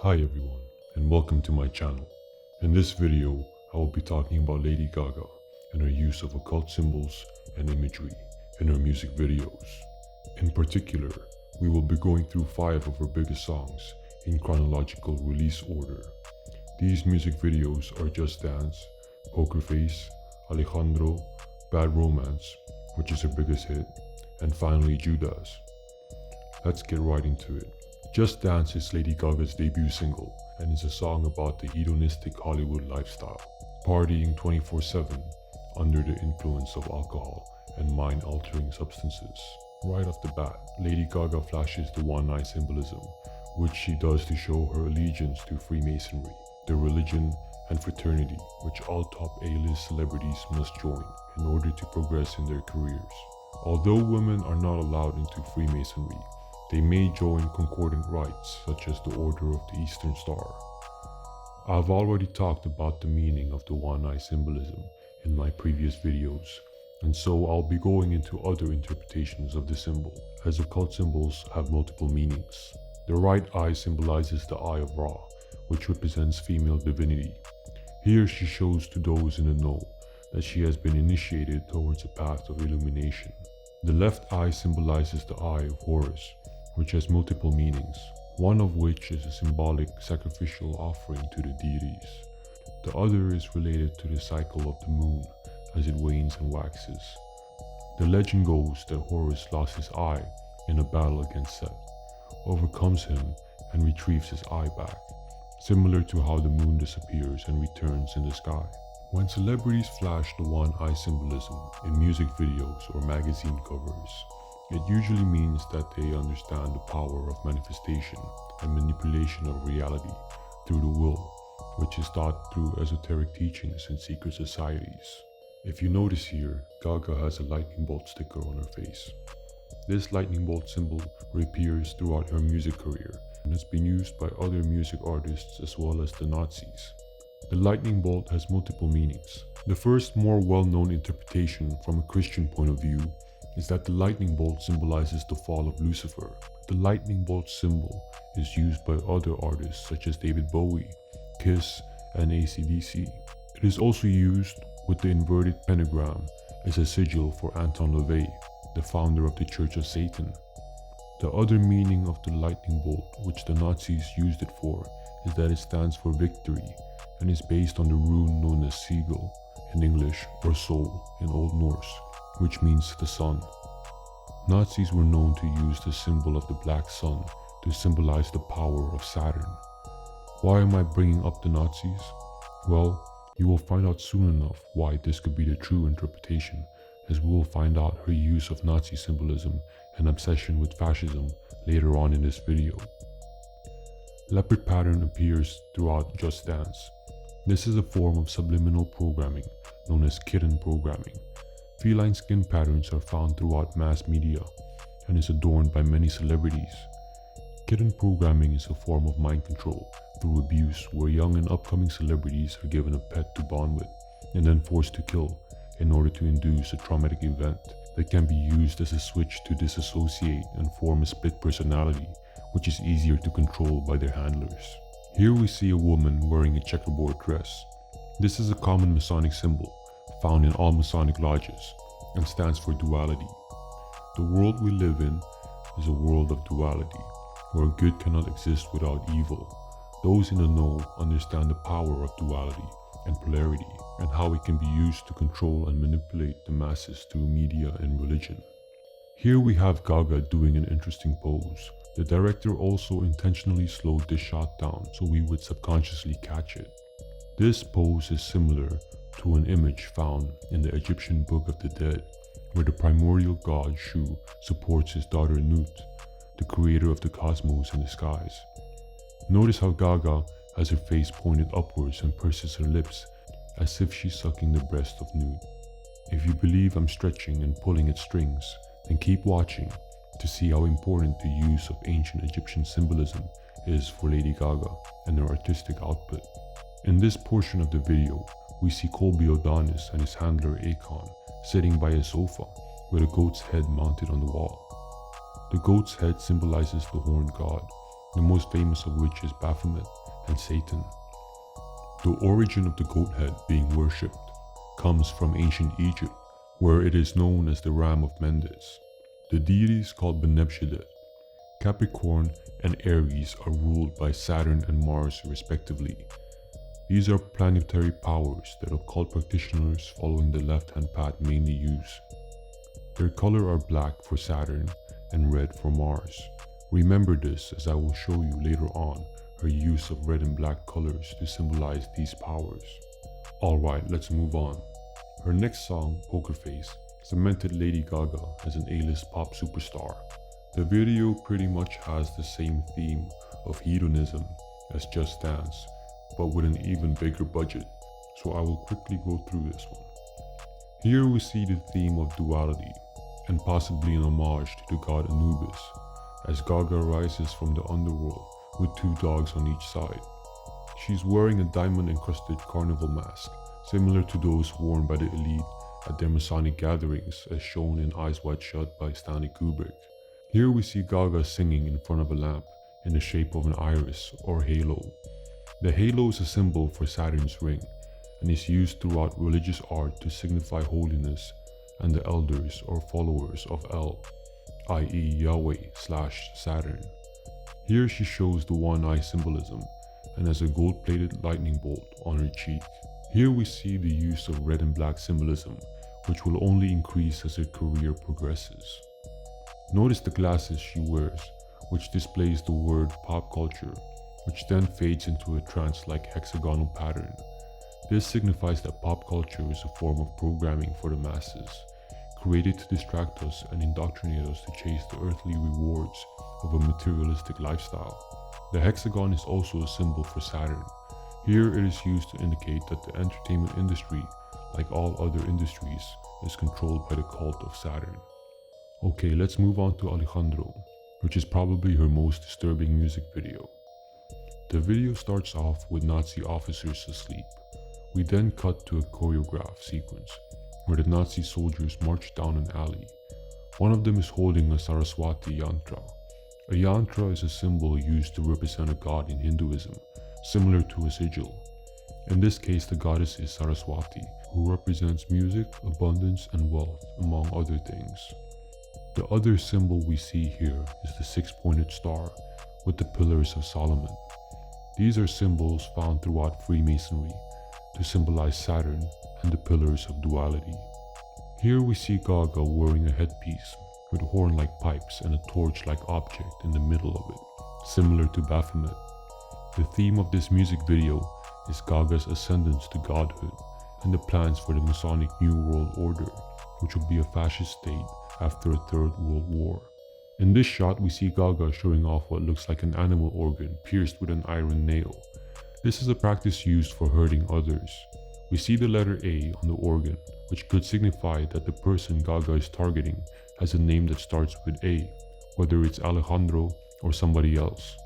Hi everyone, and welcome to my channel. In this video, I will be talking about Lady Gaga and her use of occult symbols and imagery in her music videos. In particular, we will be going through 5 of her biggest songs in chronological release order. These music videos are Just Dance, Poker Face, Alejandro, Bad Romance, which is her biggest hit, and finally Judas. Let's get right into it. Just Dance is Lady Gaga's debut single and is a song about the hedonistic Hollywood lifestyle, partying 24/7 under the influence of alcohol and mind-altering substances. Right off the bat, Lady Gaga flashes the one-eye symbolism, which she does to show her allegiance to Freemasonry, the religion and fraternity which all top A-list celebrities must join in order to progress in their careers. Although women are not allowed into Freemasonry, they may join concordant rites such as the Order of the Eastern Star. I've already talked about the meaning of the one-eye symbolism in my previous videos, and so I'll be going into other interpretations of the symbol, as occult symbols have multiple meanings. The right eye symbolizes the Eye of Ra, which represents female divinity. Here she shows to those in the know that she has been initiated towards a path of illumination. The left eye symbolizes the Eye of Horus, which has multiple meanings, one of which is a symbolic sacrificial offering to the deities. The other is related to the cycle of the moon as it wanes and waxes. The legend goes that Horus lost his eye in a battle against Set, overcomes him and retrieves his eye back, similar to how the moon disappears and returns in the sky. When celebrities flash the one-eye symbolism in music videos or magazine covers, it usually means that they understand the power of manifestation and manipulation of reality through the will, which is taught through esoteric teachings in secret societies. If you notice here, Gaga has a lightning bolt sticker on her face. This lightning bolt symbol reappears throughout her music career and has been used by other music artists as well as the Nazis. The lightning bolt has multiple meanings. The first, more well-known interpretation from a Christian point of view is that the lightning bolt symbolizes the fall of Lucifer. The lightning bolt symbol is used by other artists such as David Bowie, Kiss, and AC/DC. It is also used with the inverted pentagram as a sigil for Anton LaVey, the founder of the Church of Satan. The other meaning of the lightning bolt, which the Nazis used it for, is that it stands for victory and is based on the rune known as Sigil in English or Soul in Old Norse, which means the sun. Nazis were known to use the symbol of the black sun to symbolize the power of Saturn. Why am I bringing up the Nazis? Well, you will find out soon enough why this could be the true interpretation, as we will find out her use of Nazi symbolism and obsession with fascism later on in this video. Leopard pattern appears throughout Just Dance. This is a form of subliminal programming known as kitten programming. Feline skin patterns are found throughout mass media and is adorned by many celebrities. Kitten programming is a form of mind control through abuse where young and upcoming celebrities are given a pet to bond with and then forced to kill in order to induce a traumatic event that can be used as a switch to disassociate and form a split personality, which is easier to control by their handlers. Here we see a woman wearing a checkerboard dress. This is a common Masonic symbol found in all Masonic lodges and stands for duality. The world we live in is a world of duality, where good cannot exist without evil. Those in the know understand the power of duality and polarity and how it can be used to control and manipulate the masses through media and religion. Here we have Gaga doing an interesting pose. The director also intentionally slowed the shot down so we would subconsciously catch it. This pose is similar to an image found in the Egyptian Book of the Dead, where the primordial god Shu supports his daughter Nut, the creator of the cosmos and the skies. Notice how Gaga has her face pointed upwards and purses her lips as if she's sucking the breast of Nut. If you believe I'm stretching and pulling at strings, then keep watching to see how important the use of ancient Egyptian symbolism is for Lady Gaga and her artistic output. In this portion of the video, we see Colby O'Donis and his handler Akon sitting by a sofa with a goat's head mounted on the wall. The goat's head symbolizes the horned god, the most famous of which is Baphomet and Satan. The origin of the goat head being worshipped comes from ancient Egypt, where it is known as the Ram of Mendes. The deities called Benebshedet, Capricorn and Aries are ruled by Saturn and Mars respectively. These are planetary powers that occult practitioners following the left-hand path mainly use. Their color are black for Saturn and red for Mars. Remember this, as I will show you later on her use of red and black colors to symbolize these powers. Alright, let's move on. Her next song, Poker Face, cemented Lady Gaga as an A-list pop superstar. The video pretty much has the same theme of hedonism as Just Dance, but with an even bigger budget, so I will quickly go through this one. Here we see the theme of duality, and possibly an homage to the god Anubis, as Gaga rises from the underworld with two dogs on each side. She's wearing a diamond-encrusted carnival mask, similar to those worn by the elite at their Masonic gatherings as shown in Eyes Wide Shut by Stanley Kubrick. Here we see Gaga singing in front of a lamp in the shape of an iris or halo. The halo is a symbol for Saturn's ring and is used throughout religious art to signify holiness and the elders or followers of El, i.e. Yahweh/Saturn. Here she shows the one-eye symbolism and has a gold-plated lightning bolt on her cheek. Here we see the use of red and black symbolism, which will only increase as her career progresses. Notice the glasses she wears, which displays the word pop culture, which then fades into a trance-like hexagonal pattern. This signifies that pop culture is a form of programming for the masses, created to distract us and indoctrinate us to chase the earthly rewards of a materialistic lifestyle. The hexagon is also a symbol for Saturn. Here it is used to indicate that the entertainment industry, like all other industries, is controlled by the cult of Saturn. Okay, let's move on to Alejandro, which is probably her most disturbing music video. The video starts off with Nazi officers asleep. We then cut to a choreographed sequence where the Nazi soldiers march down an alley. One of them is holding a Saraswati yantra. A yantra is a symbol used to represent a god in Hinduism, similar to a sigil. In this case, the goddess is Saraswati, who represents music, abundance, and wealth, among other things. The other symbol we see here is the six-pointed star with the pillars of Solomon. These are symbols found throughout Freemasonry to symbolize Saturn and the pillars of duality. Here we see Gaga wearing a headpiece with horn-like pipes and a torch-like object in the middle of it, similar to Baphomet. The theme of this music video is Gaga's ascendance to godhood and the plans for the Masonic New World Order, which will be a fascist state after a Third World War. In this shot, we see Gaga showing off what looks like an animal organ pierced with an iron nail. This is a practice used for hurting others. We see the letter A on the organ, which could signify that the person Gaga is targeting has a name that starts with A, whether it's Alejandro or somebody else.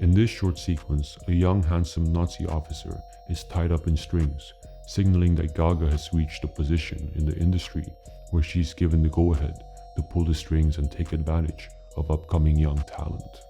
In this short sequence, a young handsome Nazi officer is tied up in strings, signaling that Gaga has reached a position in the industry where she's given the go-ahead to pull the strings and take advantage of upcoming young talent.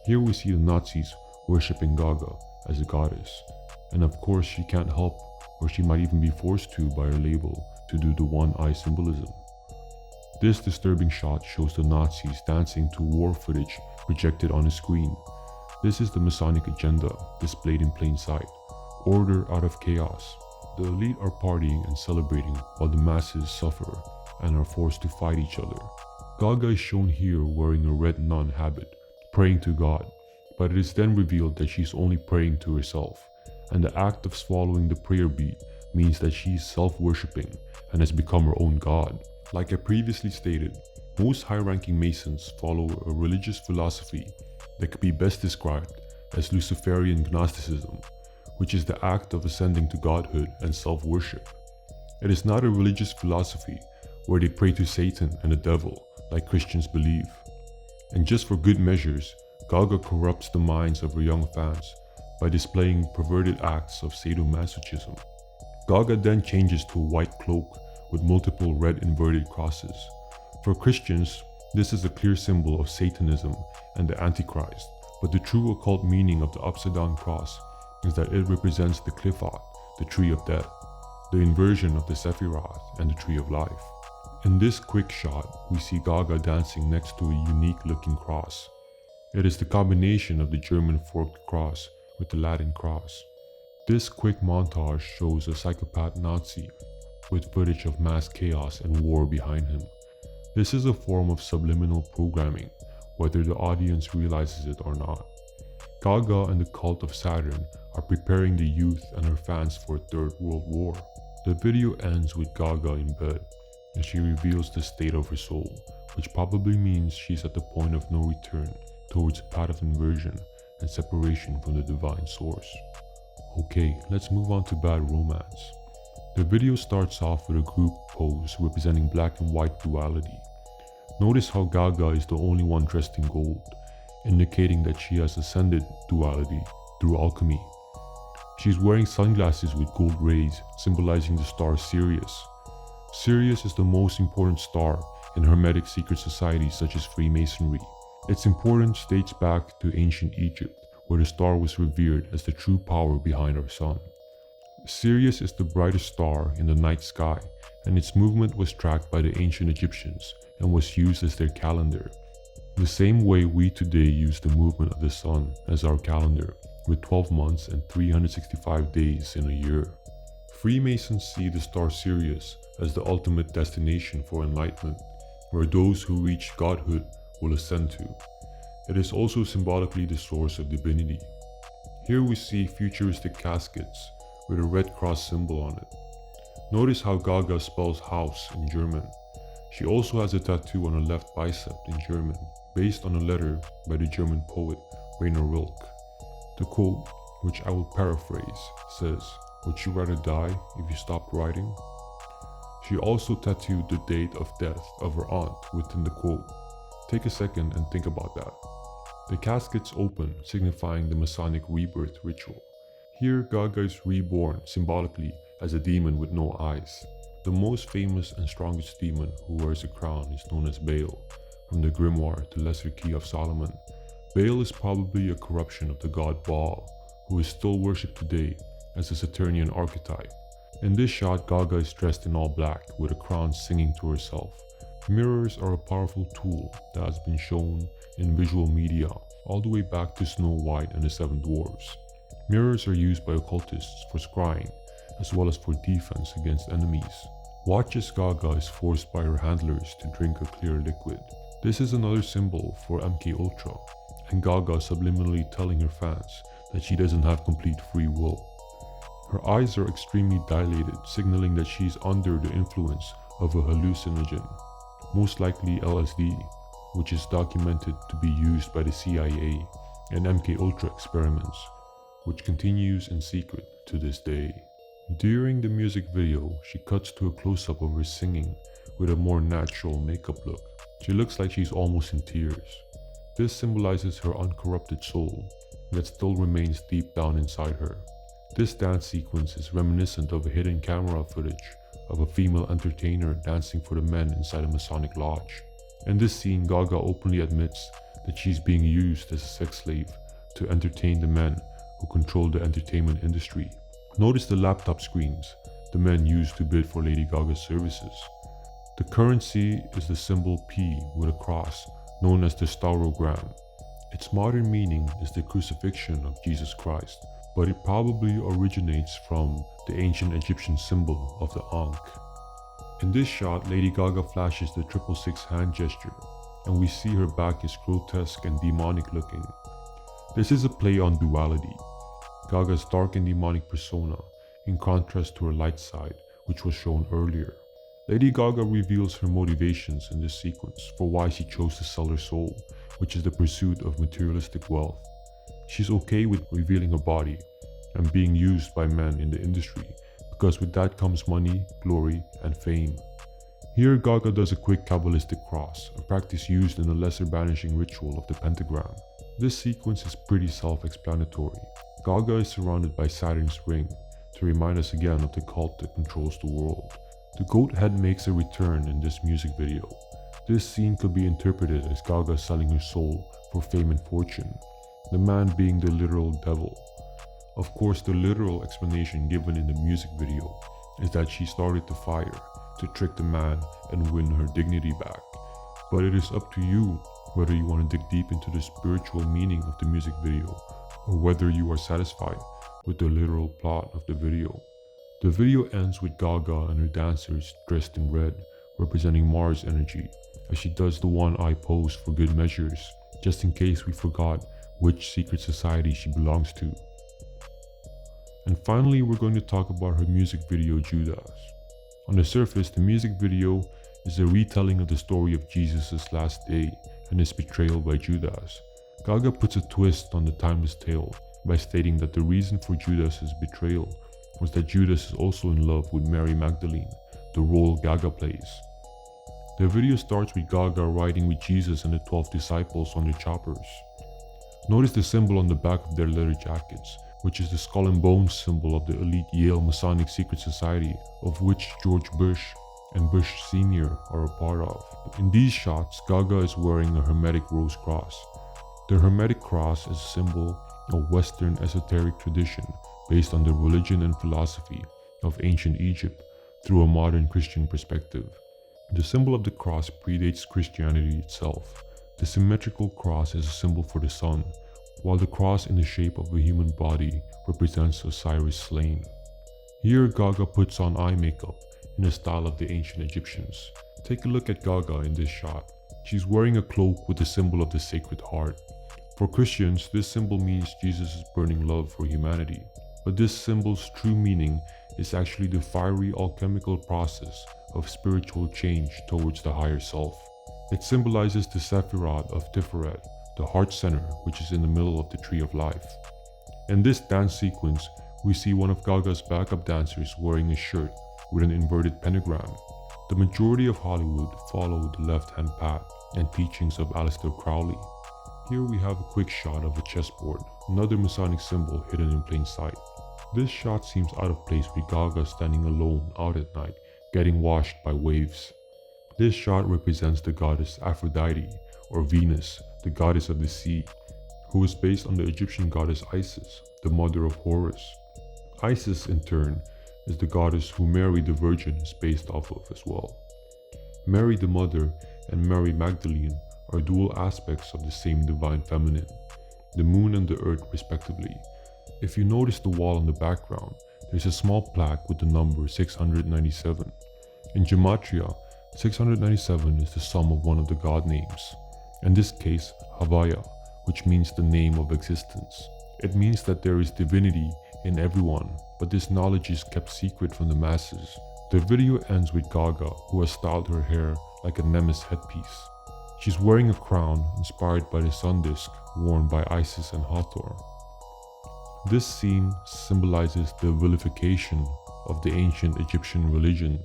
Here we see the Nazis worshipping Gaga as a goddess, and of course she can't help, or she might even be forced to by her label, to do the one-eye symbolism. This disturbing shot shows the Nazis dancing to war footage projected on a screen. This is the Masonic agenda displayed in plain sight: order out of chaos. The elite are partying and celebrating while the masses suffer and are forced to fight each other. Gaga is shown here wearing a red nun habit, praying to God, but it is then revealed that she's only praying to herself, and the act of swallowing the prayer bead means that she's self-worshipping and has become her own god. Like I previously stated, most high-ranking Masons follow a religious philosophy that could be best described as Luciferian Gnosticism, which is the act of ascending to godhood and self-worship. It is not a religious philosophy where they pray to Satan and the devil like Christians believe. And just for good measures, Gaga corrupts the minds of her young fans by displaying perverted acts of sadomasochism. Gaga then changes to a white cloak with multiple red inverted crosses. For Christians, this is a clear symbol of Satanism and the antichrist, but the true occult meaning of the upside down cross is that it represents the Qliphoth, the tree of death, the inversion of the Sephiroth, and the tree of life. In this quick shot, we see Gaga dancing next to a unique looking cross. It is the combination of the German forked cross with the Latin cross. This quick montage shows a psychopath Nazi with footage of mass chaos and war behind him. This is a form of subliminal programming, whether the audience realizes it or not. Gaga and the cult of Saturn are preparing the youth and her fans for a third world war. The video ends with Gaga in bed, and she reveals the state of her soul, which probably means she's at the point of no return towards a path of inversion and separation from the divine source. Okay, let's move on to Bad Romance. The video starts off with a group pose representing black and white duality. Notice how Gaga is the only one dressed in gold, indicating that she has ascended duality through alchemy. She's wearing sunglasses with gold rays, symbolizing the star Sirius. Sirius is the most important star in Hermetic secret societies such as Freemasonry. Its importance dates back to ancient Egypt, where the star was revered as the true power behind our sun. Sirius is the brightest star in the night sky, and its movement was tracked by the ancient Egyptians and was used as their calendar. The same way we today use the movement of the sun as our calendar, with 12 months and 365 days in a year. Freemasons see the star Sirius as the ultimate destination for enlightenment, where those who reach godhood will ascend to. It is also symbolically the source of divinity. Here we see futuristic caskets with a red cross symbol on it. Notice how Gaga spells house in German. She also has a tattoo on her left bicep in German, based on a letter by the German poet Rainer Rilke. The quote, which I will paraphrase, says, "Would you rather die if you stopped writing?" She also tattooed the date of death of her aunt within the quote. Take a second and think about that. The caskets open, signifying the Masonic rebirth ritual. Here, Gaga is reborn symbolically as a demon with no eyes. The most famous and strongest demon who wears a crown is known as Baal, from the grimoire The Lesser Key of Solomon. Baal is probably a corruption of the god Baal, who is still worshipped today as a Saturnian archetype. In this shot, Gaga is dressed in all black with a crown, singing to herself. Mirrors are a powerful tool that has been shown in visual media all the way back to Snow White and the Seven Dwarfs. Mirrors are used by occultists for scrying, as well as for defense against enemies. Watch as Gaga is forced by her handlers to drink a clear liquid. This is another symbol for MK Ultra, and Gaga subliminally telling her fans that she doesn't have complete free will. Her eyes are extremely dilated, signaling that she is under the influence of a hallucinogen, most likely LSD, which is documented to be used by the CIA and MK Ultra experiments, which continues in secret to this day. During the music video, she cuts to a close-up of her singing with a more natural makeup look. She looks like she's almost in tears. This symbolizes her uncorrupted soul that still remains deep down inside her. This dance sequence is reminiscent of a hidden camera footage of a female entertainer dancing for the men inside a Masonic lodge. In this scene, Gaga openly admits that she's being used as a sex slave to entertain the men who control the entertainment industry. Notice the laptop screens the men use to bid for Lady Gaga's services. The currency is the symbol P with a cross, known as the staurogram. Its modern meaning is the crucifixion of Jesus Christ, but it probably originates from the ancient Egyptian symbol of the Ankh. In this shot, Lady Gaga flashes the 666 hand gesture, and we see her back is grotesque and demonic looking. This is a play on duality, Gaga's dark and demonic persona, in contrast to her light side, which was shown earlier. Lady Gaga reveals her motivations in this sequence for why she chose to sell her soul, which is the pursuit of materialistic wealth. She's okay with revealing her body and being used by men in the industry, because with that comes money, glory, and fame. Here, Gaga does a quick Kabbalistic cross, a practice used in the lesser banishing ritual of the pentagram. This sequence is pretty self-explanatory. Gaga is surrounded by Saturn's ring to remind us again of the cult that controls the world. The goat head makes a return in this music video. This scene could be interpreted as Gaga selling her soul for fame and fortune. the man being the literal devil. Of course, the literal explanation given in the music video is that she started the fire to trick the man and win her dignity back. But it is up to you whether you want to dig deep into the spiritual meaning of the music video or whether you are satisfied with the literal plot of the video. The video ends with Gaga and her dancers dressed in red, representing Mars energy, as she does the one eye pose for good measures, just in case we forgot which secret society she belongs to. And finally, we're going to talk about her music video Judas. On the surface, the music video is a retelling of the story of Jesus' last day and his betrayal by Judas. Gaga puts a twist on the timeless tale by stating that the reason for Judas' betrayal was that Judas is also in love with Mary Magdalene, the role Gaga plays. The video starts with Gaga riding with Jesus and the 12 disciples on their choppers. Notice the symbol on the back of their leather jackets, which is the skull and bones symbol of the elite Yale Masonic secret society, of which George Bush and Bush Sr. are a part of. In these shots, Gaga is wearing a Hermetic rose cross. The Hermetic cross is a symbol of Western esoteric tradition based on the religion and philosophy of ancient Egypt through a modern Christian perspective. The symbol of the cross predates Christianity itself. The symmetrical cross is a symbol for the sun, while the cross in the shape of a human body represents Osiris slain. Here Gaga puts on eye makeup in the style of the ancient Egyptians. Take a look at Gaga in this shot. She's wearing a cloak with the symbol of the Sacred Heart. For Christians, this symbol means Jesus' burning love for humanity. But this symbol's true meaning is actually the fiery alchemical process of spiritual change towards the higher self. It symbolizes the Sephirot of Tiferet, the heart center, which is in the middle of the tree of life. In this dance sequence, we see one of Gaga's backup dancers wearing a shirt with an inverted pentagram. The majority of Hollywood follow the left-hand path and teachings of Aleister Crowley. Here we have a quick shot of a chessboard, another Masonic symbol hidden in plain sight. This shot seems out of place with Gaga standing alone out at night, getting washed by waves. This shot represents the goddess Aphrodite, or Venus, the goddess of the sea, who is based on the Egyptian goddess Isis, the mother of Horus. Isis, in turn, is the goddess who Mary the Virgin is based off of as well. Mary the Mother and Mary Magdalene are dual aspects of the same divine feminine, the moon and the earth respectively. If you notice the wall in the background, there's a small plaque with the number 697. In Gematria, 697 is the sum of one of the god names. In this case, Havaya, which means the name of existence. It means that there is divinity in everyone, but this knowledge is kept secret from the masses. The video ends with Gaga, who has styled her hair like a Nemes headpiece. She's wearing a crown inspired by the sun disk worn by Isis and Hathor. This scene symbolizes the vilification of the ancient Egyptian religion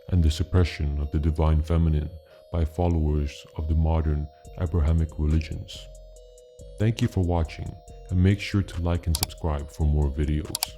and the suppression of the divine feminine by followers of the modern Abrahamic religions. Thank you for watching, and make sure to like and subscribe for more videos.